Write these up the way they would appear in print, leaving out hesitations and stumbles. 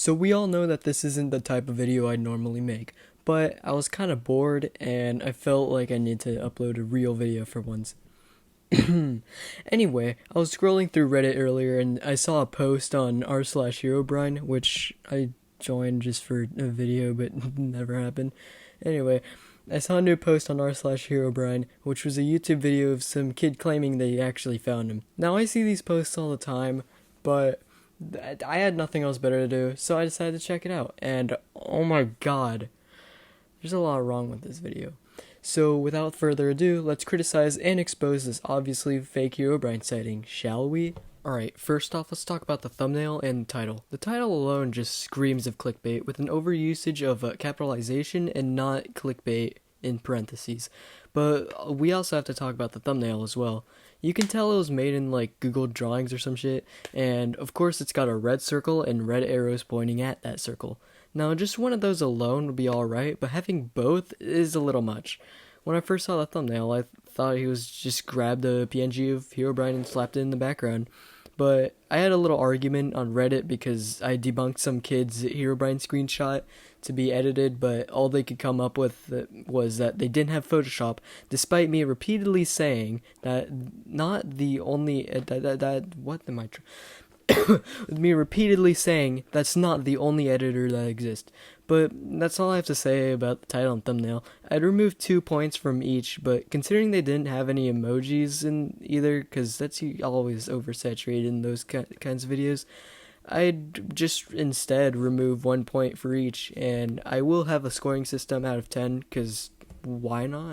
So we all know that this isn't the type of video I normally make, but I was kind of bored and I felt like I need to upload a real video for once. Anyway, I was scrolling through Reddit earlier and I saw a post on r/herobrine, which I joined just for a video but never happened. Anyway, I saw a new post on r/herobrine, which was a YouTube video of some kid claiming they actually found him. Now I see these posts all the time, but I had nothing else better to do, so I decided to check it out. And oh my god, there's a lot wrong with this video. So without further ado, let's criticize and expose this obviously fake herobrine sighting, shall we? Alright, first off, let's talk about the thumbnail and the title. The title alone just screams of clickbait, with an overusage of capitalization and not clickbait in parentheses. But we also have to talk about the thumbnail as well. You can tell it was made in like Google Drawings or some shit, and of course it's got a red circle and red arrows pointing at that circle. Now just one of those alone would be alright, but having both is a little much. When I first saw the thumbnail, I thought he was just grabbed a PNG of Herobrine and slapped it in the background. But I had a little argument on Reddit because I debunked some kid's Herobrine screenshot to be edited, but all they could come up with was that they didn't have Photoshop, despite me repeatedly saying that not the only what am I with me repeatedly saying that's not the only editor that exists. But that's all I have to say about the title and thumbnail. I'd remove 2 points from each, but considering they didn't have any emojis in either, because that's always oversaturated in those kinds of videos, I'd just instead remove 1 point for each, and I will have a scoring system out of 10, because why not?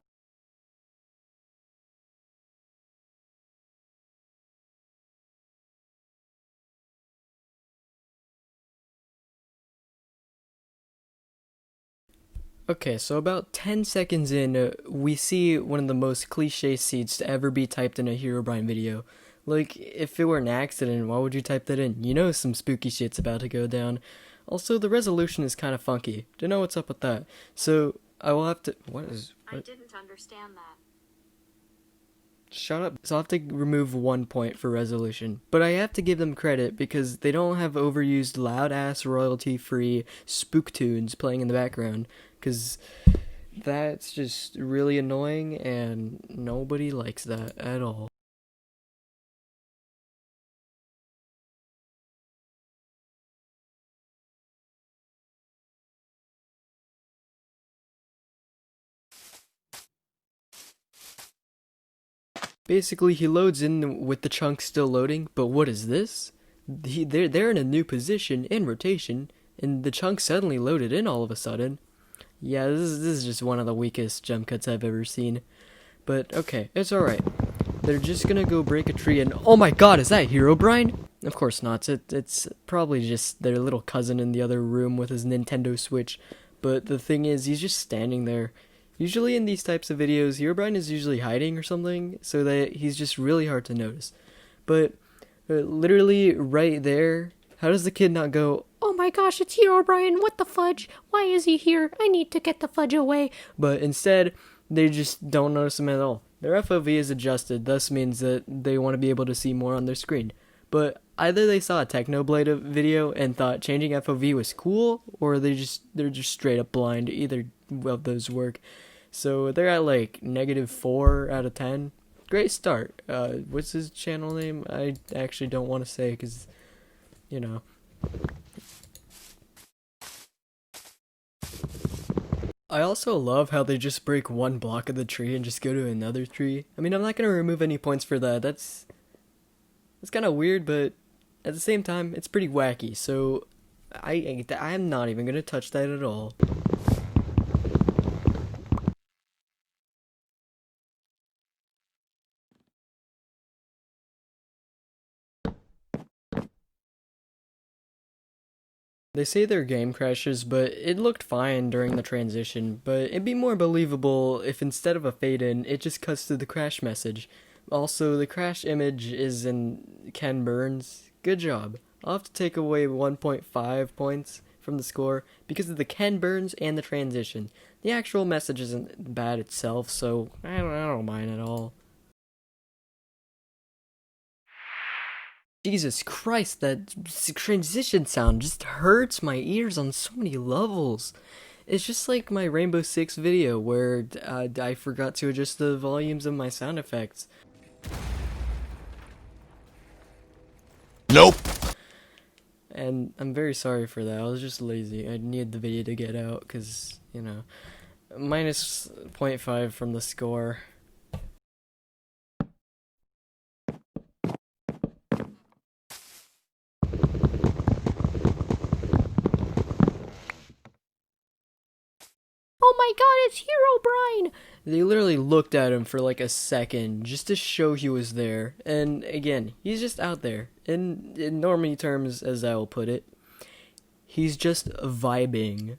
Okay, so about 10 seconds in, we see one of the most cliche seeds to ever be typed in a Herobrine video. Like, if it were an accident, why would you type that in? You know some spooky shit's about to go down. Also, the resolution is kind of funky. Don't know what's up with that. So, I will have to... I didn't understand that. Shut up. So I'll have to remove 1 point for resolution. But I have to give them credit because they don't have overused loud-ass royalty-free spook tunes playing in the background. Because that's just really annoying and nobody likes that at all. Basically, he loads in with the chunk still loading, but what is this? They're in a new position in rotation, and the chunk suddenly loaded in all of a sudden. Yeah, this is just one of the weakest jump cuts I've ever seen. But okay, it's alright. They're just gonna go break a tree and oh my god, is that Herobrine? Of course not. It's probably just their little cousin in the other room with his Nintendo Switch. But the thing is, he's just standing there. Usually in these types of videos, Herobrine is usually hiding or something, so that he's just really hard to notice. But literally right there, how does the kid not go, "Oh my gosh, it's Herobrine, what the fudge? Why is he here? I need to get the fudge away." But instead, they just don't notice him at all. Their FOV is adjusted, thus means that they want to be able to see more on their screen. But either they saw a Technoblade video and thought changing FOV was cool, or they're just straight up blind. Either of those work. So they're at like -4 out of 10. Great start. What's his channel name? I actually don't want to say because, you know. I also love how they just break one block of the tree and just go to another tree. I mean, I'm not gonna remove any points for that. That's kind of weird, but at the same time, it's pretty wacky. So I'm not even gonna touch that at all. They say their game crashes, but it looked fine during the transition, but it'd be more believable if instead of a fade-in, it just cuts to the crash message. Also, the crash image is in Ken Burns. Good job. I'll have to take away 1.5 points from the score because of the Ken Burns and the transition. The actual message isn't bad itself, so I don't mind at all. Jesus Christ, that transition sound just hurts my ears on so many levels. It's just like my Rainbow Six video where I forgot to adjust the volumes of my sound effects. Nope. And I'm very sorry for that. I was just lazy. I needed the video to get out because, you know, minus 0.5 from the score. Oh my god, it's herobrine! They literally looked at him for like a second just to show he was there. And again, he's just out there. In normie terms, as I will put it, he's just vibing.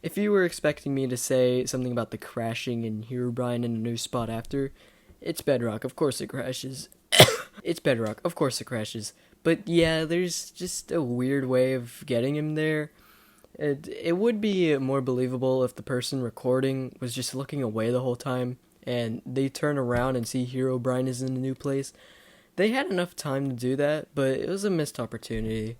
If you were expecting me to say something about the crashing in herobrine in a new spot after, it's bedrock, of course it crashes. It's bedrock, of course it crashes. But yeah, there's just a weird way of getting him there. It would be more believable if the person recording was just looking away the whole time and they turn around and see herobrine is in a new place. They had enough time to do that, but it was a missed opportunity.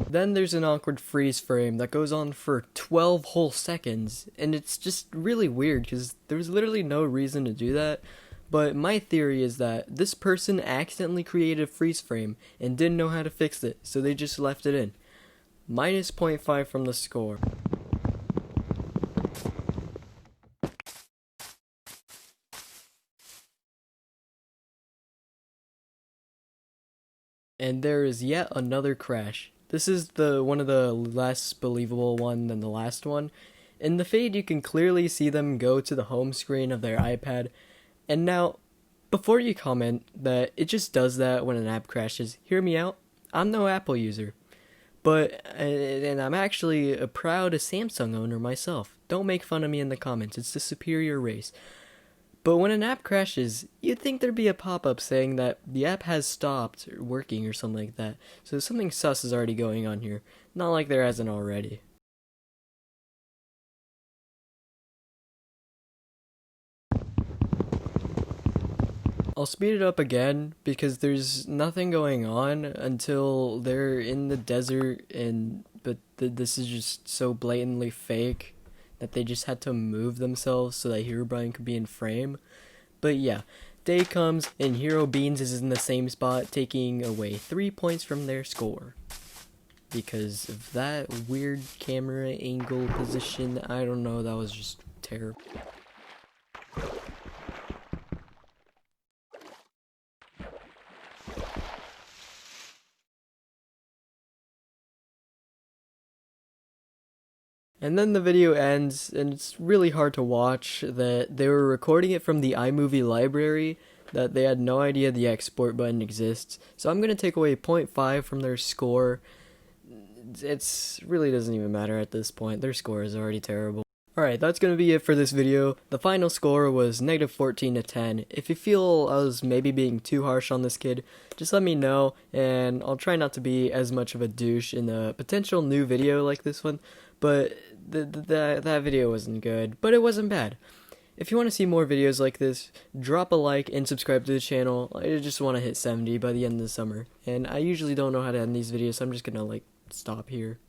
Then there's an awkward freeze frame that goes on for 12 whole seconds, and it's just really weird because there's literally no reason to do that. But my theory is that this person accidentally created a freeze frame and didn't know how to fix it, so they just left it in. Minus 0.5 from the score. And there is yet another crash. This is the one of the less believable one than the last one. In the fade, you can clearly see them go to the home screen of their iPad. And now, before you comment that it just does that when an app crashes, hear me out. I'm no Apple user. And I'm actually a proud Samsung owner myself. Don't make fun of me in the comments. It's the superior race. But when an app crashes, you'd think there'd be a pop-up saying that the app has stopped working or something like that. So something sus is already going on here. Not like there hasn't already. I'll speed it up again because there's nothing going on until they're in the desert but this is just so blatantly fake that they just had to move themselves so that herobrine could be in frame. But yeah, day comes and Hero Beans is in the same spot, taking away 3 points from their score. Because of that weird camera angle position, I don't know, that was just terrible. And then the video ends, and it's really hard to watch that they were recording it from the iMovie library, that they had no idea the export button exists. So I'm going to take away 0.5 from their score. It's really doesn't even matter at this point. Their score is already terrible. Alright, that's going to be it for this video. The final score was negative 14 to 10. If you feel I was maybe being too harsh on this kid, just let me know, and I'll try not to be as much of a douche in a potential new video like this one. But that video wasn't good, but it wasn't bad. If you want to see more videos like this, drop a like and subscribe to the channel. I just want to hit 70 by the end of the summer. And I usually don't know how to end these videos, so I'm just gonna stop here.